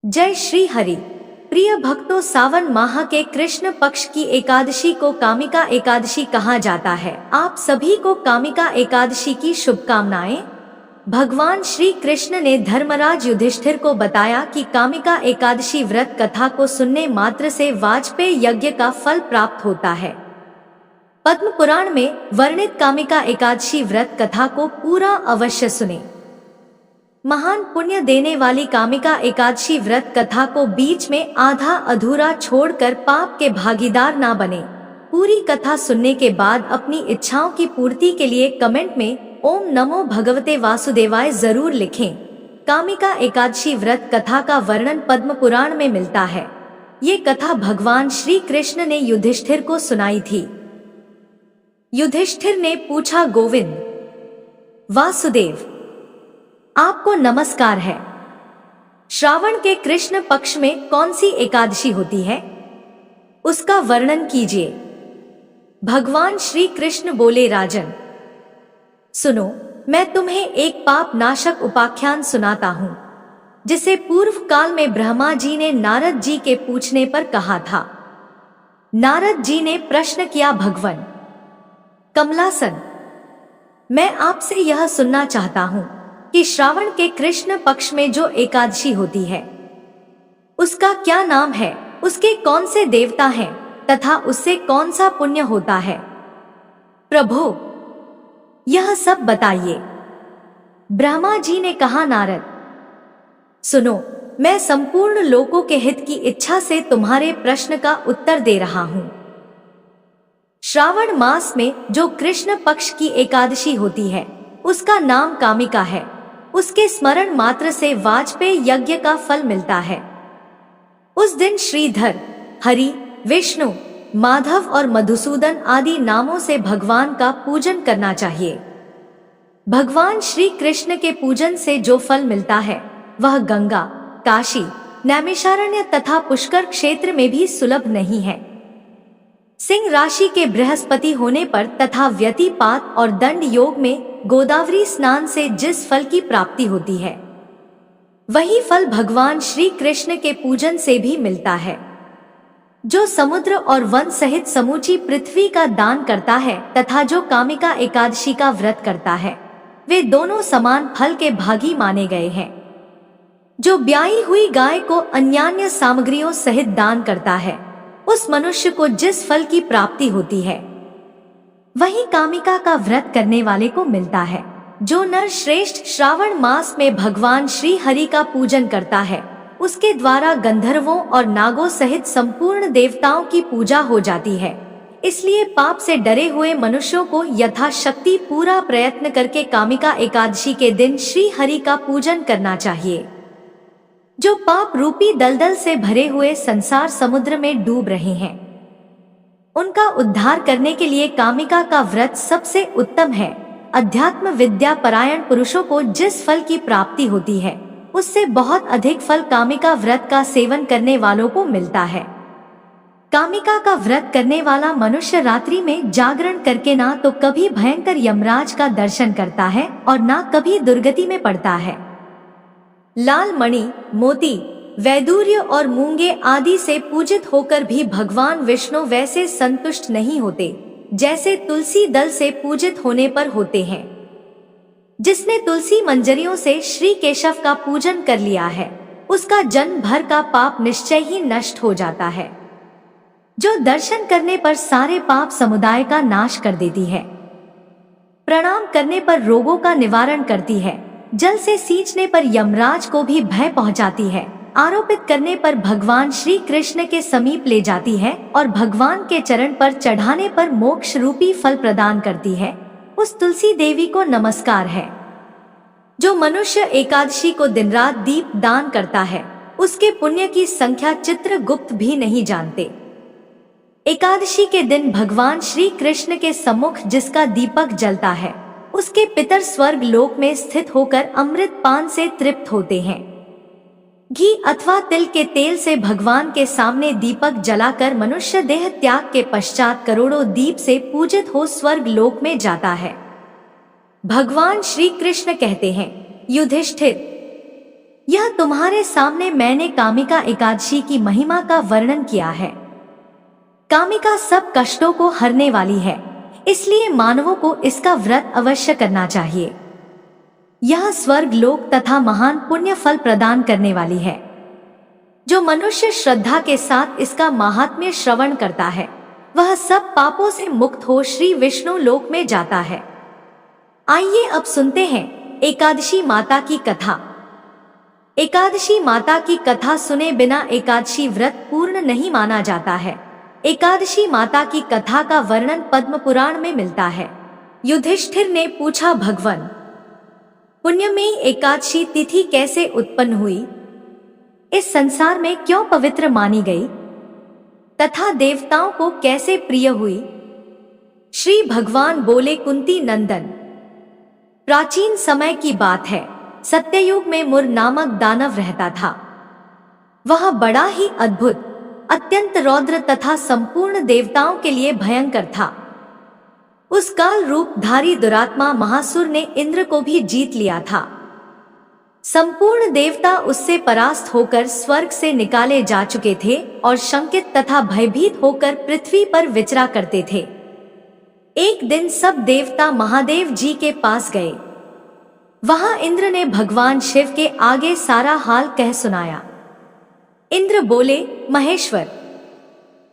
जय श्री हरि। प्रिय भक्तों, सावन माह के कृष्ण पक्ष की एकादशी को कामिका एकादशी कहा जाता है। आप सभी को कामिका एकादशी की शुभकामनाएं। भगवान श्री कृष्ण ने धर्मराज युधिष्ठिर को बताया कि कामिका एकादशी व्रत कथा को सुनने मात्र से वाजपेय यज्ञ का फल प्राप्त होता है। पद्म पुराण में वर्णित कामिका एकादशी व्रत कथा को पूरा अवश्य सुने। महान पुण्य देने वाली कामिका एकादशी व्रत कथा को बीच में आधा अधूरा छोड़कर पाप के भागीदार ना बने। पूरी कथा सुनने के बाद अपनी इच्छाओं की पूर्ति के लिए कमेंट में ओम नमो भगवते वासुदेवाय जरूर लिखें। कामिका एकादशी व्रत कथा का वर्णन पद्म पुराण में मिलता है। ये कथा भगवान श्री कृष्ण ने युधिष्ठिर को सुनाई थी। युधिष्ठिर ने पूछा, गोविंद वासुदेव, आपको नमस्कार है। श्रावण के कृष्ण पक्ष में कौन सी एकादशी होती है, उसका वर्णन कीजिए। भगवान श्री कृष्ण बोले, राजन सुनो, मैं तुम्हें एक पाप नाशक उपाख्यान सुनाता हूँ, जिसे पूर्व काल में ब्रह्मा जी ने नारद जी के पूछने पर कहा था। नारद जी ने प्रश्न किया, भगवन कमलासन, मैं आपसे यह सुनना चाहता हूँ कि श्रावण के कृष्ण पक्ष में जो एकादशी होती है उसका क्या नाम है, उसके कौन से देवता हैं तथा उससे कौन सा पुण्य होता है। प्रभु यह सब बताइए। ब्रह्मा जी ने कहा, नारद सुनो, मैं संपूर्ण लोकों के हित की इच्छा से तुम्हारे प्रश्न का उत्तर दे रहा हूं। श्रावण मास में जो कृष्ण पक्ष की एकादशी होती है उसका नाम कामिका है। उसके स्मरण मात्र से वाजपेय यज्ञ का फल मिलता है। उस दिन श्रीधर, हरि, विष्णु, माधव और मधुसूदन आदि नामों से भगवान का पूजन करना चाहिए। भगवान श्री कृष्ण के पूजन से जो फल मिलता है वह गंगा, काशी, नैमिषारण्य तथा पुष्कर क्षेत्र में भी सुलभ नहीं है। सिंह राशि के बृहस्पति होने पर तथा व्यतिपात और दंड योग में गोदावरी स्नान से जिस फल की प्राप्ति होती है वही फल भगवान श्री कृष्ण के पूजन से भी मिलता है। जो समुद्र और वन सहित समूची पृथ्वी का दान करता है तथा जो कामिका एकादशी का व्रत करता है वे दोनों समान फल के भागी माने गए हैं। जो ब्याई हुई गाय को अन्यान्य सामग्रियों सहित दान करता है उस मनुष्य को जिस फल की प्राप्ति होती है वही कामिका का व्रत करने वाले को मिलता है। जो नर श्रेष्ठ श्रावण मास में भगवान श्री हरि का पूजन करता है उसके द्वारा गंधर्वों और नागों सहित संपूर्ण देवताओं की पूजा हो जाती है। इसलिए पाप से डरे हुए मनुष्यों को यथाशक्ति पूरा प्रयत्न करके कामिका एकादशी के दिन श्री हरि का पूजन करना चाहिए। जो पाप रूपी दलदल से भरे हुए संसार समुद्र में डूब रहे हैं उनका उद्धार करने के लिए कामिका का व्रत सबसे उत्तम है। अध्यात्म विद्या परायण पुरुषों को जिस फल की प्राप्ति होती है उससे बहुत अधिक फल कामिका व्रत का सेवन करने वालों को मिलता है। कामिका का व्रत करने वाला मनुष्य रात्रि में जागरण करके ना तो कभी भयंकर यमराज का दर्शन करता है और ना कभी दुर्गति में पड़ता है। लाल मणि, मोती, वैदूर्य और मूंगे आदि से पूजित होकर भी भगवान विष्णु वैसे संतुष्ट नहीं होते जैसे तुलसी दल से पूजित होने पर होते हैं। जिसने तुलसी मंजरियों से श्री केशव का पूजन कर लिया है उसका जन्म भर का पाप निश्चय ही नष्ट हो जाता है। जो दर्शन करने पर सारे पाप समुदाय का नाश कर देती है, प्रणाम करने पर रोगों का निवारण करती है, जल से सींचने पर यमराज को भी भय पहुंचाती है, आरोपित करने पर भगवान श्री कृष्ण के समीप ले जाती है और भगवान के चरण पर चढ़ाने पर मोक्ष रूपी फल प्रदान करती है, उस तुलसी देवी को नमस्कार है। जो मनुष्य एकादशी को दिन रात दीप दान करता है उसके पुण्य की संख्या चित्रगुप्त भी नहीं जानते। एकादशी के दिन भगवान श्री कृष्ण के सम्मुख जिसका दीपक जलता है उसके पितर स्वर्ग लोक में स्थित होकर अमृत पान से तृप्त होते हैं। घी अथवा तिल के तेल से भगवान के सामने दीपक जलाकर मनुष्य देह त्याग के पश्चात करोड़ों दीप से पूजित हो स्वर्ग लोक में जाता है। भगवान श्री कृष्ण कहते हैं, युधिष्ठिर यह तुम्हारे सामने मैंने कामिका एकादशी की महिमा का वर्णन किया है। कामिका सब कष्टों को हरने वाली है, इसलिए मानवों को इसका व्रत अवश्य करना चाहिए। यह स्वर्ग लोक तथा महान पुण्य फल प्रदान करने वाली है। जो मनुष्य श्रद्धा के साथ इसका महात्म्य श्रवण करता है, वह सब पापों से मुक्त हो श्री विष्णु लोक में जाता है। आइए अब सुनते हैं एकादशी माता की कथा। एकादशी माता की कथा सुने बिना एकादशी व्रत पूर्ण नहीं माना जाता है। एकादशी माता की कथा का वर्णन पद्म पुराण में मिलता है। युधिष्ठिर ने पूछा, भगवान, पुण्यमयी एकादशी तिथि कैसे उत्पन्न हुई? इस संसार में क्यों पवित्र मानी गई तथा देवताओं को कैसे प्रिय हुई? श्री भगवान बोले, कुंती नंदन, प्राचीन समय की बात है। सत्ययुग में मुर नामक दानव रहता था। वह बड़ा ही अद्भुत, अत्यंत रौद्र तथा संपूर्ण देवताओं के लिए भयंकर था। उस काल रूपधारी दुरात्मा महासुर ने इंद्र को भी जीत लिया था। संपूर्ण देवता उससे परास्त होकर स्वर्ग से निकाले जा चुके थे और शंकित तथा भयभीत होकर पृथ्वी पर विचरा करते थे। एक दिन सब देवता महादेव जी के पास गए। वहां इंद्र ने भगवान शिव के आगे सारा हाल कह सुनाया। इंद्र बोले, महेश्वर,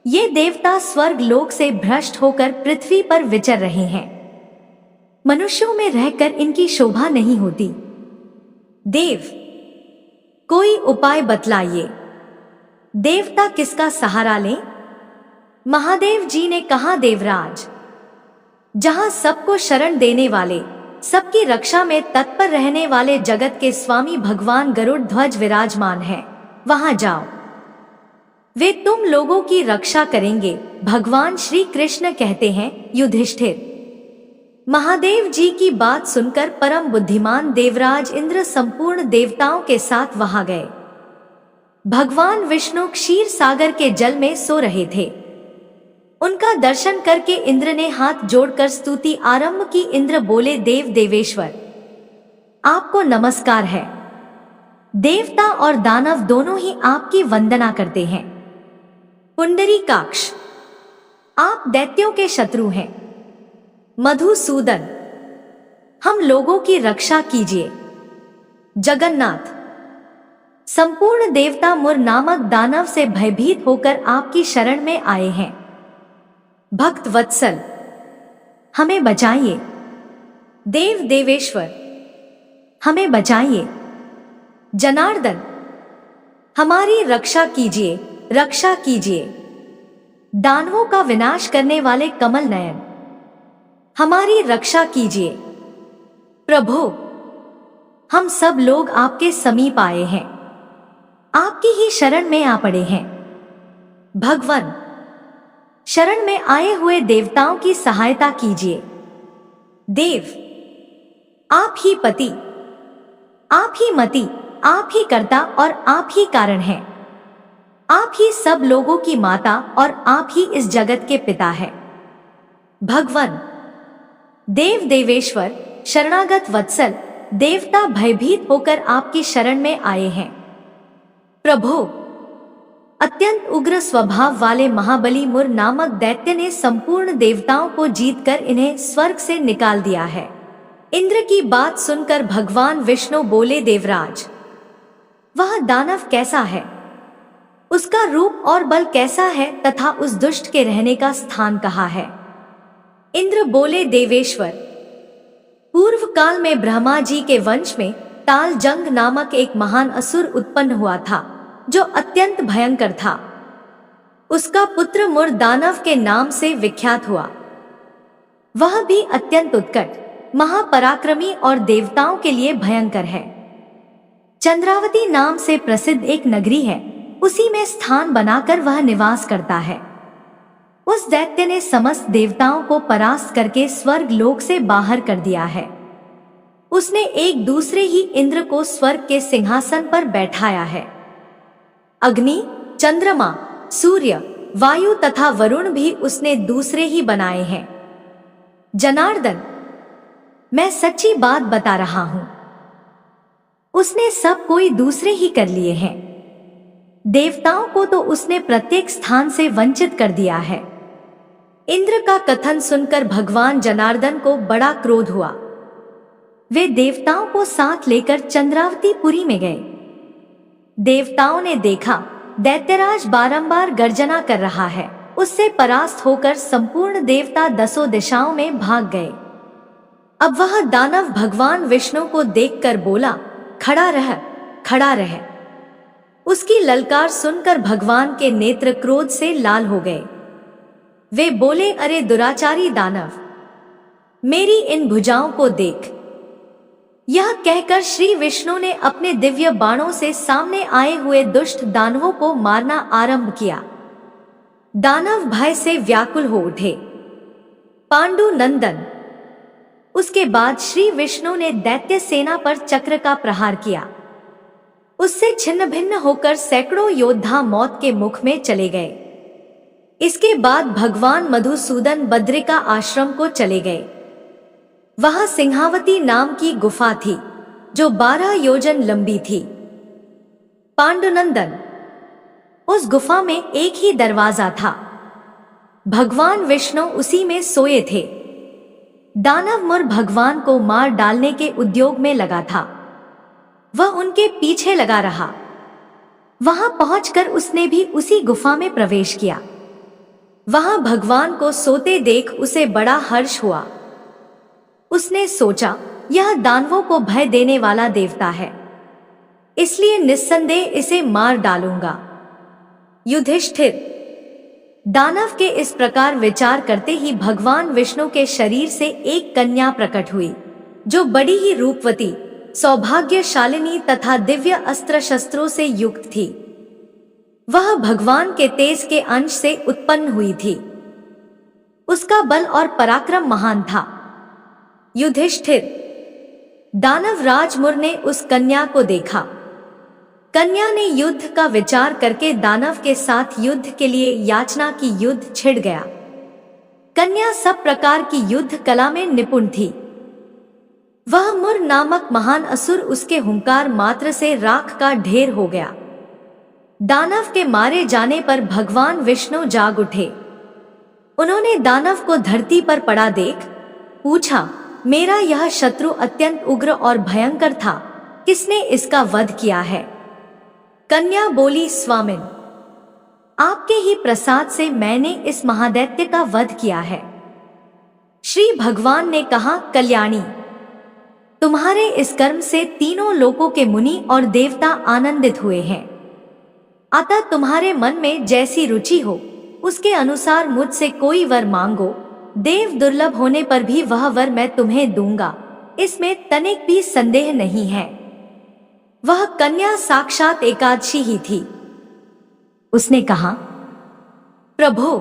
ये देवता स्वर्ग लोक से भ्रष्ट होकर पृथ्वी पर विचर रहे हैं। मनुष्यों में रहकर इनकी शोभा नहीं होती। देव, कोई उपाय बतलाइए। देवता किसका सहारा लें? महादेव जी ने कहा, देवराज, जहां सबको शरण देने वाले, सबकी रक्षा में तत्पर रहने वाले जगत के स्वामी भगवान गरुड़ ध्वज विराजमान हैं, वहां जाओ। वे तुम लोगों की रक्षा करेंगे। भगवान श्री कृष्ण कहते हैं, युधिष्ठिर, महादेव जी की बात सुनकर परम बुद्धिमान देवराज इंद्र संपूर्ण देवताओं के साथ वहां गए। भगवान विष्णु क्षीर सागर के जल में सो रहे थे। उनका दर्शन करके इंद्र ने हाथ जोड़कर स्तुति आरंभ की। इंद्र बोले, देव देवेश्वर, आपको नमस्कार है। देवता और दानव दोनों ही आपकी वंदना करते हैं। पुंडरीकाक्ष, आप दैत्यों के शत्रु हैं। मधुसूदन, हम लोगों की रक्षा कीजिए। जगन्नाथ, संपूर्ण देवता मुर नामक दानव से भयभीत होकर आपकी शरण में आए हैं। भक्त वत्सल, हमें बचाइए। देव देवेश्वर, हमें बचाइए। जनार्दन, हमारी रक्षा कीजिए, रक्षा कीजिए। दानवों का विनाश करने वाले कमल नयन, हमारी रक्षा कीजिए। प्रभु, हम सब लोग आपके समीप आए हैं, आपकी ही शरण में आ पड़े हैं। भगवान, शरण में आए हुए देवताओं की सहायता कीजिए। देव, आप ही पति, आप ही मति, आप ही कर्ता और आप ही कारण हैं। आप ही सब लोगों की माता और आप ही इस जगत के पिता हैं। भगवान, देव देवेश्वर, शरणागत वत्सल, देवता भयभीत होकर आपकी शरण में आए हैं। प्रभु, अत्यंत उग्र स्वभाव वाले महाबली मुर नामक दैत्य ने संपूर्ण देवताओं को जीतकर इन्हें स्वर्ग से निकाल दिया है। इंद्र की बात सुनकर भगवान विष्णु बोले, देवराज, वह दानव कैसा है? उसका रूप और बल कैसा है तथा उस दुष्ट के रहने का स्थान कहाँ है? इंद्र बोले, देवेश्वर, पूर्व काल में ब्रह्मा जी के वंश में तालजंग नामक एक महान असुर उत्पन्न हुआ था, जो अत्यंत भयंकर था। उसका पुत्र मुर दानव के नाम से विख्यात हुआ। वह भी अत्यंत उत्कट, महापराक्रमी और देवताओं के लिए भयंकर है। चंद्रावती नाम से प्रसिद्ध एक नगरी है, उसी में स्थान बनाकर वह निवास करता है। उस दैत्य ने समस्त देवताओं को परास्त करके स्वर्ग लोक से बाहर कर दिया है। उसने एक दूसरे ही इंद्र को स्वर्ग के सिंहासन पर बैठाया है। अग्नि, चंद्रमा, सूर्य, वायु तथा वरुण भी उसने दूसरे ही बनाए हैं। जनार्दन, मैं सच्ची बात बता रहा हूं। उसने सब कोई दूसरे ही कर लिए हैं। देवताओं को तो उसने प्रत्येक स्थान से वंचित कर दिया है। इंद्र का कथन सुनकर भगवान जनार्दन को बड़ा क्रोध हुआ। वे देवताओं को साथ लेकर चंद्रावतीपुरी में गए। देवताओं ने देखा दैत्यराज बारंबार गर्जना कर रहा है। उससे परास्त होकर संपूर्ण देवता दसों दिशाओं में भाग गए। अब वह दानव भगवान विष्णु को देखकर बोला, खड़ा रह, खड़ा रह। उसकी ललकार सुनकर भगवान के नेत्र क्रोध से लाल हो गए। वे बोले, अरे दुराचारी दानव, मेरी इन भुजाओं को देख। यह कहकर श्री विष्णु ने अपने दिव्य बाणों से सामने आए हुए दुष्ट दानवों को मारना आरंभ किया। दानव भय से व्याकुल हो उठे। पांडु नंदन। उसके बाद श्री विष्णु ने दैत्य सेना पर चक्र का प्रहार किया। उससे छिन्न भिन्न होकर सैकड़ों योद्धा मौत के मुख में चले गए। इसके बाद भगवान मधुसूदन बद्रिका आश्रम को चले गए। वहां सिंहावती नाम की गुफा थी जो 12 योजन लंबी थी। पांडुनंदन, उस गुफा में एक ही दरवाजा था। भगवान विष्णु उसी में सोए थे। दानव मुर भगवान को मार डालने के उद्योग में लगा था। वह उनके पीछे लगा रहा। वहां पहुंचकर उसने भी उसी गुफा में प्रवेश किया। वहां भगवान को सोते देख उसे बड़ा हर्ष हुआ। उसने सोचा, यह दानवों को भय देने वाला देवता है, इसलिए निस्संदेह इसे मार डालूंगा। युधिष्ठिर। दानव के इस प्रकार विचार करते ही भगवान विष्णु के शरीर से एक कन्या प्रकट हुई, जो बड़ी ही रूपवती, सौभाग्यशालिनी तथा दिव्य अस्त्र शस्त्रों से युक्त थी। वह भगवान के तेज के अंश से उत्पन्न हुई थी। उसका बल और पराक्रम महान था। युधिष्ठिर। दानव राज मुर ने उस कन्या को देखा। कन्या ने युद्ध का विचार करके दानव के साथ युद्ध के लिए याचना की। युद्ध छिड़ गया। कन्या सब प्रकार की युद्ध कला में निपुण थी। वह मुर नामक महान असुर उसके हुंकार मात्र से राख का ढेर हो गया। दानव के मारे जाने पर भगवान विष्णु जाग उठे। उन्होंने दानव को धरती पर पड़ा देख पूछा, मेरा यह शत्रु अत्यंत उग्र और भयंकर था, किसने इसका वध किया है? कन्या बोली, स्वामिन, आपके ही प्रसाद से मैंने इस महादैत्य का वध किया है। श्री भगवान ने कहा, कल्याणी, तुम्हारे इस कर्म से तीनों लोकों के मुनि और देवता आनंदित हुए हैं। अतः तुम्हारे मन में जैसी रुचि हो उसके अनुसार मुझसे कोई वर मांगो। देव दुर्लभ होने पर भी वह वर मैं तुम्हें दूंगा, इसमें तनिक भी संदेह नहीं है। वह कन्या साक्षात एकादशी ही थी। उसने कहा, प्रभो,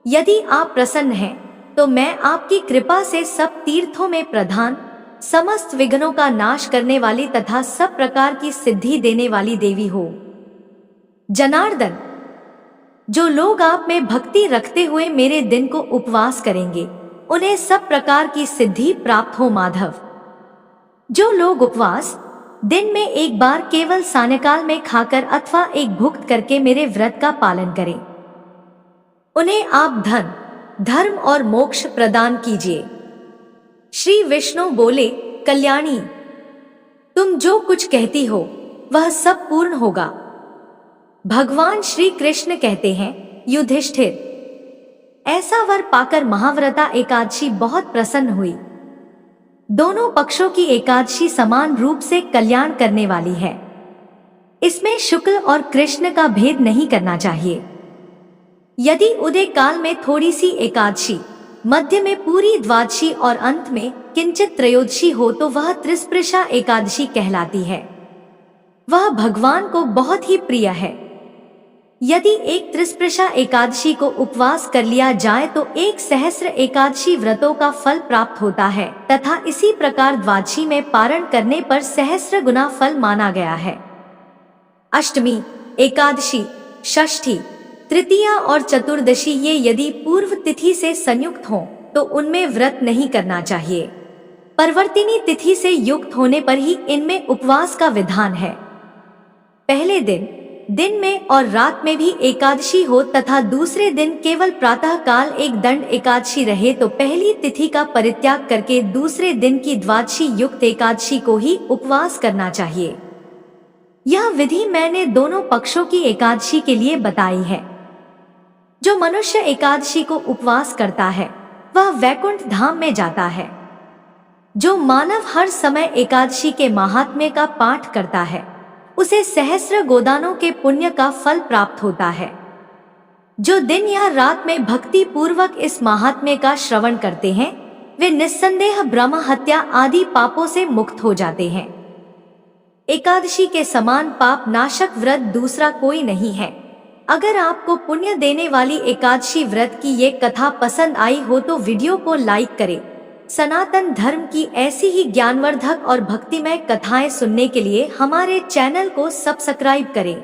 यदि आप प्रसन्न हैं तो मैं आपकी कृपा से सब तीर्थों में प्रधान, समस्त विघ्नों का नाश करने वाली तथा सब प्रकार की सिद्धि देने वाली देवी हो। जनार्दन, जो लोग आप में भक्ति रखते हुए मेरे दिन को उपवास करेंगे उन्हें सब प्रकार की सिद्धि प्राप्त हो। माधव, जो लोग उपवास दिन में एक बार केवल सायंकाल में खाकर अथवा एक भुक्त करके मेरे व्रत का पालन करें, उन्हें आप धन, धर्म और मोक्ष प्रदान कीजिए। श्री विष्णु बोले, कल्याणी, तुम जो कुछ कहती हो वह सब पूर्ण होगा। भगवान श्री कृष्ण कहते हैं, युधिष्ठिर, ऐसा वर पाकर महाव्रता एकादशी बहुत प्रसन्न हुई। दोनों पक्षों की एकादशी समान रूप से कल्याण करने वाली है। इसमें शुक्ल और कृष्ण का भेद नहीं करना चाहिए। यदि उदय काल में थोड़ी सी एकादशी, मध्य में पूरी द्वादशी और अंत में किंचित त्रयोदशी हो तो वह त्रिस्पृशा एकादशी कहलाती है। वह भगवान को बहुत ही प्रिय है। यदि एक त्रिस्पृशा एकादशी को उपवास कर लिया जाए तो 1 सहस्र एकादशी व्रतों का फल प्राप्त होता है तथा इसी प्रकार द्वादशी में पारण करने पर सहस्र गुना फल माना गया है। अष्टमी, एकादशी, षष्ठी, तृतीया और चतुर्दशी ये यदि पूर्व तिथि से संयुक्त हों तो उनमें व्रत नहीं करना चाहिए। परिवर्तिनी तिथि से युक्त होने पर ही इनमें उपवास का विधान है। पहले दिन में और रात में भी एकादशी हो तथा दूसरे दिन केवल प्रातः काल एक दंड एकादशी रहे तो पहली तिथि का परित्याग करके दूसरे दिन की द्वादशी युक्त एकादशी को ही उपवास करना चाहिए। यह विधि मैंने दोनों पक्षों की एकादशी के लिए बताई है। जो मनुष्य एकादशी को उपवास करता है वह वैकुंठ धाम में जाता है। जो मानव हर समय एकादशी के महात्म्य का पाठ करता है उसे सहस्र गोदानों के पुण्य का फल प्राप्त होता है। जो दिन या रात में भक्ति पूर्वक इस महात्म्य का श्रवण करते हैं वे निस्संदेह ब्रह्म हत्या आदि पापों से मुक्त हो जाते हैं। एकादशी के समान पाप नाशक व्रत दूसरा कोई नहीं है। अगर आपको पुण्य देने वाली एकादशी व्रत की ये कथा पसंद आई हो तो वीडियो को लाइक करें। सनातन धर्म की ऐसी ही ज्ञानवर्धक और भक्तिमय कथाएं सुनने के लिए हमारे चैनल को सब्सक्राइब करें।